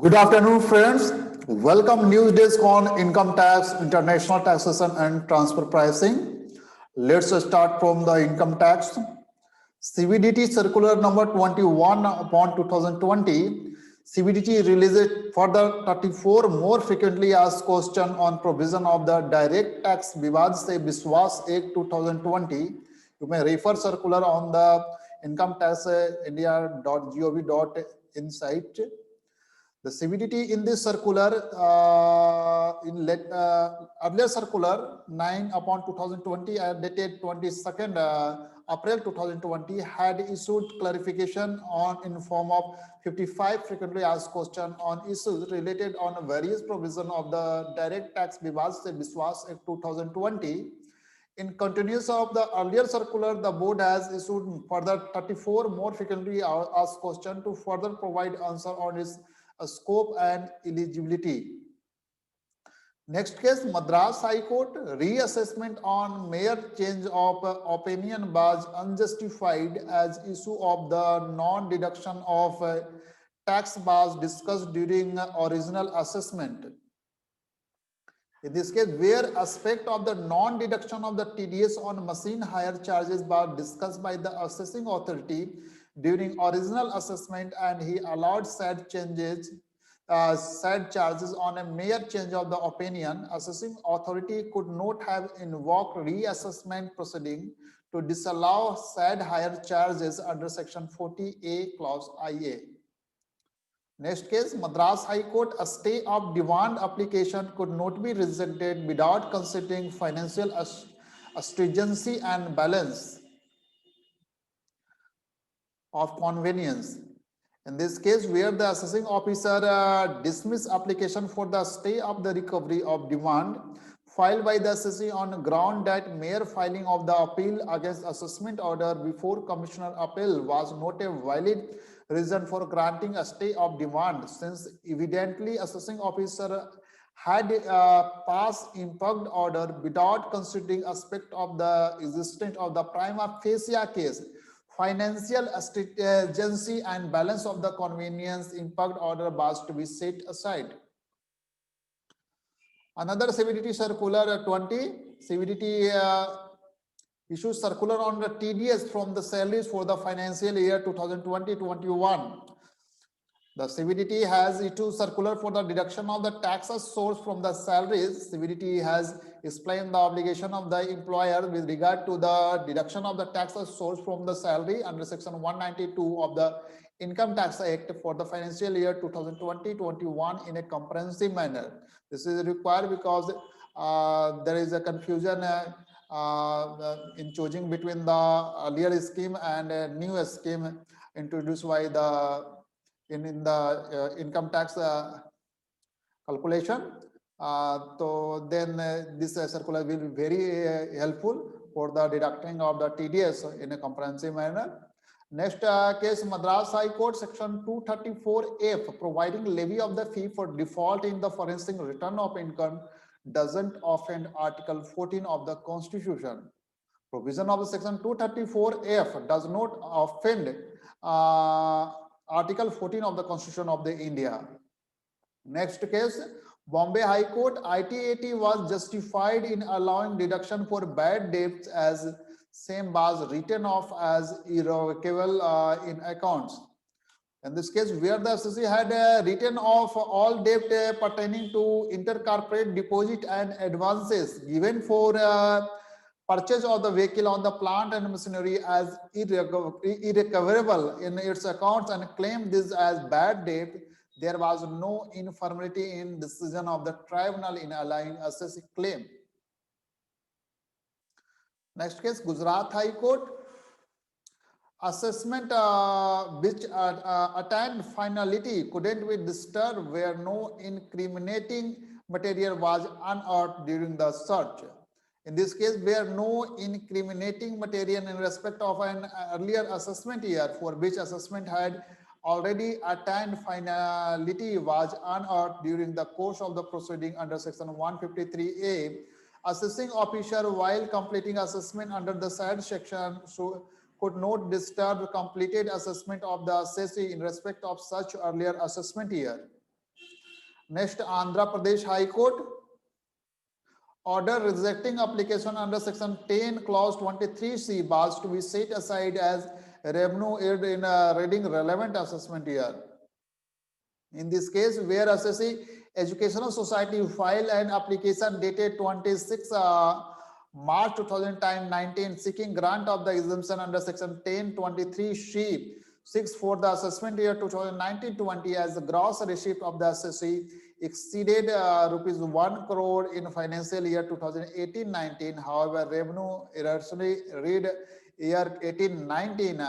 Good afternoon, friends. Welcome News Desk on income tax, international taxation, and transfer pricing. Let's start from the income tax. CBDT Circular Number 21 upon 2020. CBDT released further 34 more frequently asked question on provision of the Direct Tax Vivad Se Biswas Act 2020. You may refer circular on the income tax india.gov.in site. The CBDT in this circular, earlier circular 9 upon 2020, dated 22nd April 2020, had issued clarification on in form of 55 frequently asked questions on issues related on various provision of the Direct Tax Vivad Se Biswas Act 2020. In continuance of the earlier circular, the board has issued further 34 more frequently asked questions to further provide answer on its scope and eligibility. Next case, Madras High Court reassessment on mere change of opinion was unjustified as issue of the non-deduction of tax was discussed during original assessment. In this case, where aspect of the non-deduction of the TDS on machine hire charges was discussed by the assessing authority during original assessment, and he allowed said charges on a mere change of the opinion, assessing authority could not have invoked reassessment proceeding to disallow said higher charges under section 40A clause IA. Next case, Madras High Court, a stay of demand application could not be rejected without considering financial stringency and balance of convenience. In this case, where the assessing officer dismissed application for the stay of the recovery of demand filed by the assessee on ground that mere filing of the appeal against assessment order before Commissioner Appeal was not a valid reason for granting a stay of demand, since evidently assessing officer had passed impugned order without considering aspect of the existence of the prima facie case, financial stringency and balance of the convenience. Impugned order was to be set aside. Another CBDT circular 20, CBDT issues circular on the TDS from the salaries for the financial year 2020-21. The CBDT has issued circular for the deduction of the taxes sourced from the salaries. CBDT has explained the obligation of the employer with regard to the deduction of the taxes sourced from the salary under section 192 of the Income Tax Act for the financial year 2020-21 in a comprehensive manner. This is required because there is a confusion in choosing between the earlier scheme and a new scheme introduced by the in the income tax calculation. So then this circular will be very helpful for the deducting of the TDS in a comprehensive manner. Next case, Madras High Court section 234F, providing levy of the fee for default in the forensic return of income doesn't offend Article 14 of the Constitution. Provision of the section 234F does not offend Article 14 of the Constitution of the India. Next case, Bombay High Court, ITAT was justified in allowing deduction for bad debts as same was written off as irrevocable in accounts. In this case, where the assessee had written off all debt pertaining to intercorporate deposit and advances given for purchase of the vehicle on the plant and machinery as irrecoverable in its accounts and claimed this as bad debt, there was no infirmity in decision of the tribunal in allowing assessee claim. Next case, Gujarat High Court, assessment which attained finality couldn't be disturbed where no incriminating material was unearthed during the search. In this case, where no incriminating material in respect of an earlier assessment year for which assessment had already attained finality was unearthed during the course of the proceeding under section 153A, assessing officer while completing assessment under the said section could not disturb completed assessment of the assessee in respect of such earlier assessment year. Next, Andhra Pradesh High Court. Order rejecting application under section 10 clause 23C was to be set aside as revenue earned in reading relevant assessment year. In this case, where assessee Educational Society filed an application dated 26 March 2019 seeking grant of the exemption under section 1023C 6 for the assessment year 2019-20 as the gross receipt of the assessee exceeded rupees 1 crore in financial year 2018-19. However, revenue irrationally read year 18-19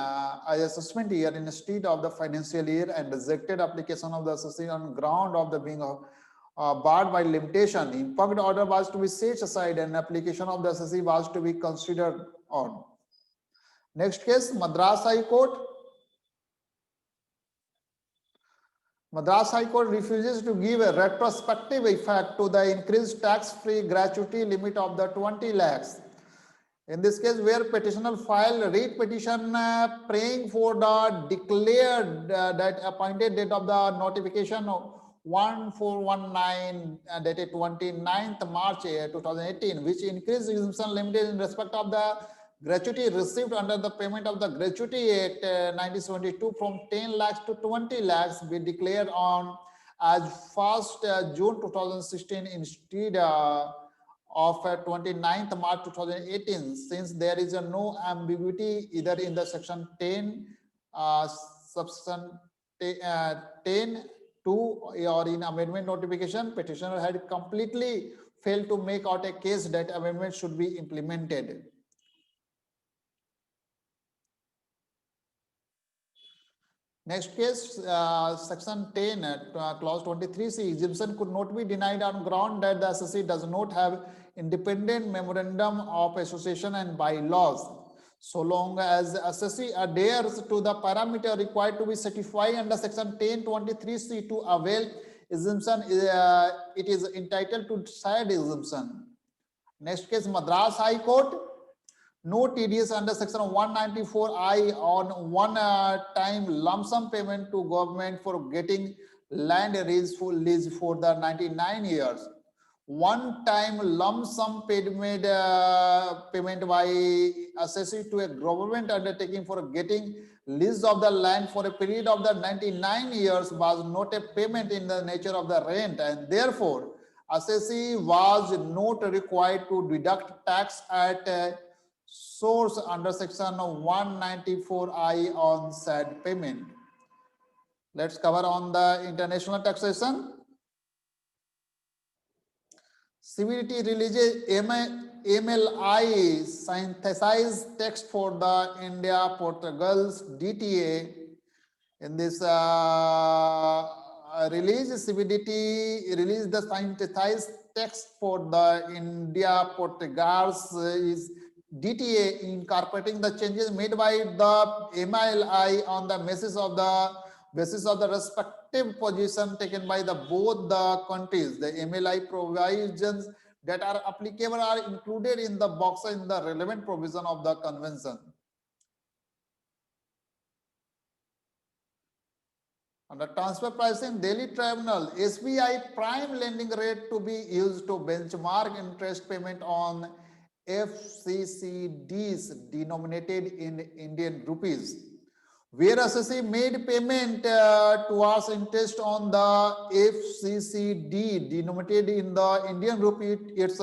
as assessment year instead of the financial year and rejected application of the assessee on ground of the being barred by limitation. Impugned order was to be set aside and application of the assessee was to be considered on. Next case, Madras High Court. Madras High Court refuses to give a retrospective effect to the increased tax-free gratuity limit of the 20 lakhs. In this case, where petitioner filed writ petition praying for the declared that appointed date of the notification 1419 dated 29th March 2018, which increased exemption limited in respect of the gratuity received under the payment of the gratuity at 1972 from 10 lakhs to 20 lakhs be declared on as 1st June 2016 instead of 29th March 2018, since there is no ambiguity either in the section 10 subsection 10 2 or in amendment notification. Petitioner had completely failed to make out a case that amendment should be implemented. Next case, section 10, clause 23C, exemption could not be denied on ground that the assessee does not have independent memorandum of association and bylaws, so long as the assessee adheres to the parameter required to be certified under section 1023C to avail exemption, it is entitled to said exemption. Next case, Madras High Court. No TDS under section 194I on one-time lump sum payment to government for getting land lease for the 99 years. One-time lump sum payment by assessee to a government undertaking for getting lease of the land for a period of the 99 years was not a payment in the nature of the rent, and therefore assessee was not required to deduct tax at source under section 194I on said payment. Let's cover on the international taxation. CBDT releases MLI synthesized text for the India Portugal's DTA. In this release, CBDT released the synthesized text for the India Portugal's DTA, incorporating the changes made by the MLI on the basis of the respective position taken by both the countries. The MLI provisions that are applicable are included in the box in the relevant provision of the convention. Under transfer pricing, Delhi Tribunal, SBI prime lending rate to be used to benchmark interest payment on FCCDs denominated in Indian rupees. Where assessee made payment towards interest on the FCCD denominated in the Indian rupee, its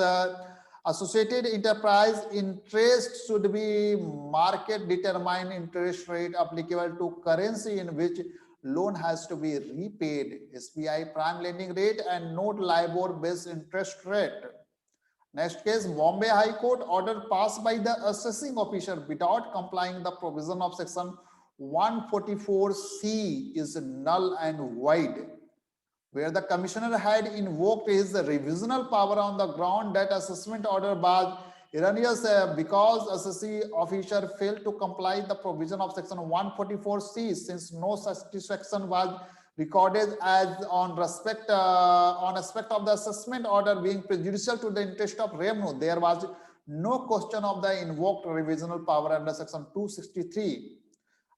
associated enterprise interest should be market determined interest rate applicable to currency in which loan has to be repaid, SBI prime lending rate and not LIBOR based interest rate. Next case, Bombay High Court, order passed by the assessing officer without complying the provision of section 144C is null and void. Where the commissioner had invoked his revisional power on the ground that assessment order was erroneous because assessing officer failed to comply the provision of section 144C, since no satisfaction was recorded as on aspect of the assessment order being prejudicial to the interest of revenue. There was no question of the invoked revisional power under section 263.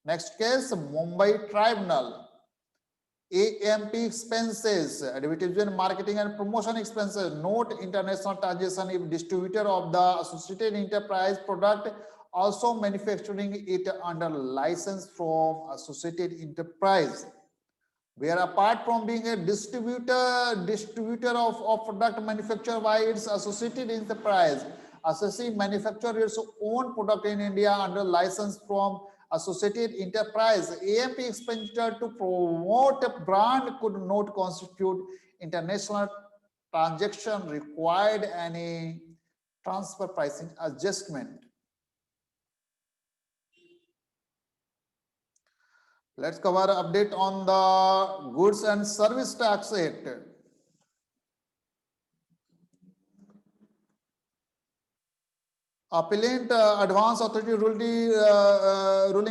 Next case, Mumbai Tribunal, AMP expenses, advertisement, marketing and promotion expenses. Note international transaction if distributor of the associated enterprise product also manufacturing it under license from associated enterprise. Where apart from being a distributor of product manufactured by its associated enterprise, associate manufacture its own product in India under license from associated enterprise. AMP expenditure to promote a brand could not constitute international transaction required any transfer pricing adjustment. Let's cover update on the Goods and Service Tax Act. Appellant Advance Authority ruling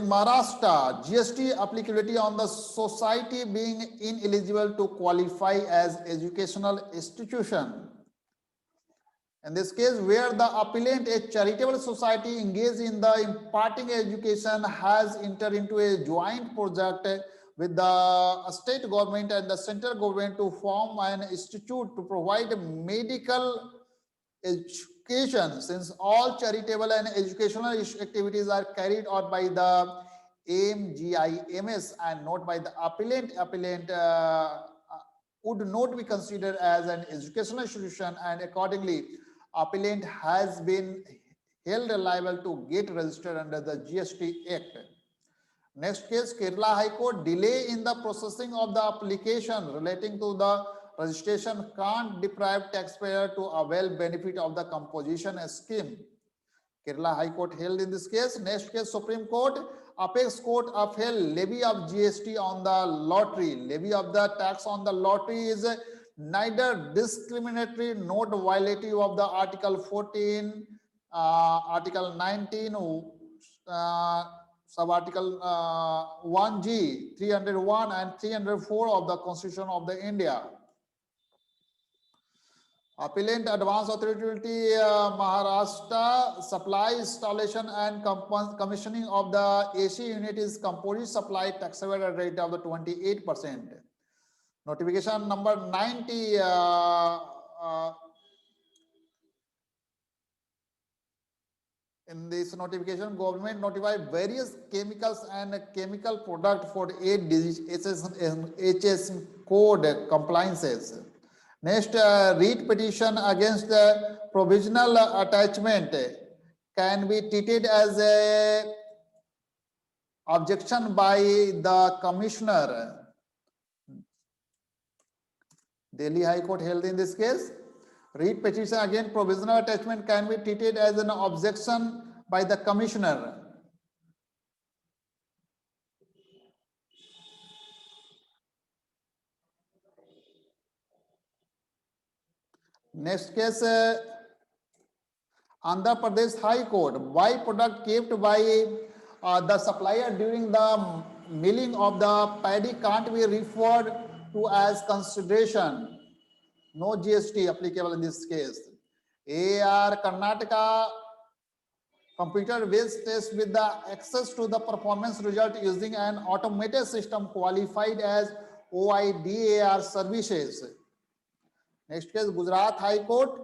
Maharashtra GST applicability on the society being ineligible to qualify as educational institution. In this case, where the appellant, a charitable society engaged in the imparting education, has entered into a joint project with the state government and the central government to form an institute to provide medical education, since all charitable and educational activities are carried out by the AMGIMS and not by the appellant. Appellant would not be considered as an educational institution, and accordingly appellant has been held liable to get registered under the GST Act. Next case, Kerala High Court, delay in the processing of the application relating to the registration can't deprive taxpayer to avail benefit of the composition scheme. Kerala High Court held in this case. Next case, Supreme Court, Apex Court upheld levy of GST on the lottery. Levy of the tax on the lottery is neither discriminatory nor violative of the Article 14, Article 19, sub-article 1G, 301 and 304 of the Constitution of the India. Appellant Advance Authority Maharashtra supply installation and commissioning of the AC unit is composite supply taxable at rate of the 28%. Notification number 90 in this notification, government notified various chemicals and chemical product for 8 digit HS code compliances. Next, read petition against the provisional attachment can be treated as a objection by the commissioner. Delhi High Court held in this case. Read petition against provisional attachment can be treated as an objection by the commissioner. Next case, Andhra Pradesh High Court, why product kept by the supplier during the milling of the paddy can't be referred to as consideration. No GST applicable in this case. AR Karnataka computer-based test with the access to the performance result using an automated system qualified as OIDAR services. Next case, Gujarat High Court.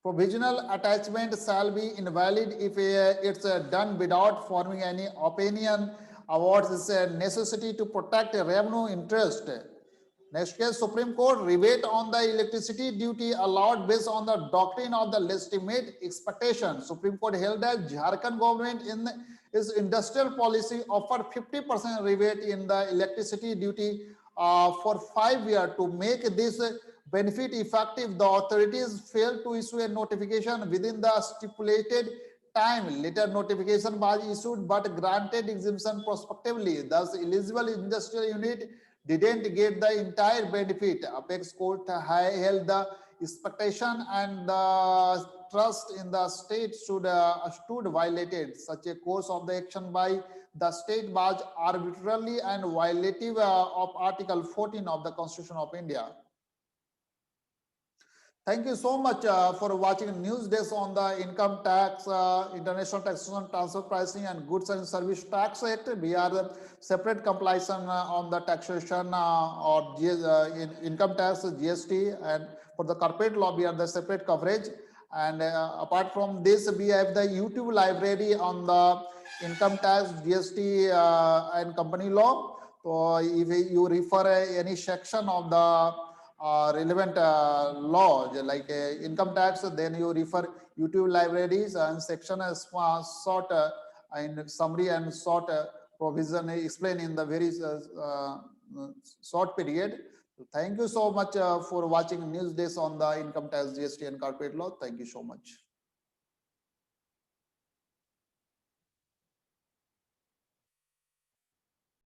Provisional attachment shall be invalid if it's done without forming any opinion about its necessity to protect revenue interest. Next case, Supreme Court, rebate on the electricity duty allowed based on the doctrine of the legitimate expectation. Supreme Court held that Jharkhand government in its industrial policy offered 50% rebate in the electricity duty for 5 years. To make this benefit effective, the authorities failed to issue a notification within the stipulated time. Later notification was issued but granted exemption prospectively. Thus, eligible industrial unit didn't get the entire benefit. Apex Court held the expectation and the trust in the state stood violated. Such a course of the action by the state was arbitrarily and violative of Article 14 of the Constitution of India. Thank you so much for watching News Days on the Income Tax, International Taxation, Transfer Pricing, and Goods and Service Tax Act. We are the separate compilation on the taxation or income tax, GST, and for the corporate law, we are the separate coverage. And apart from this, we have the YouTube library on the income tax, GST, and company law. So if you refer any section of the relevant law like income tax, then you refer YouTube libraries and section as short in summary and short provision explain in the very short period. Thank you so much for watching News Days on the income tax, GST, and corporate law. Thank you so much.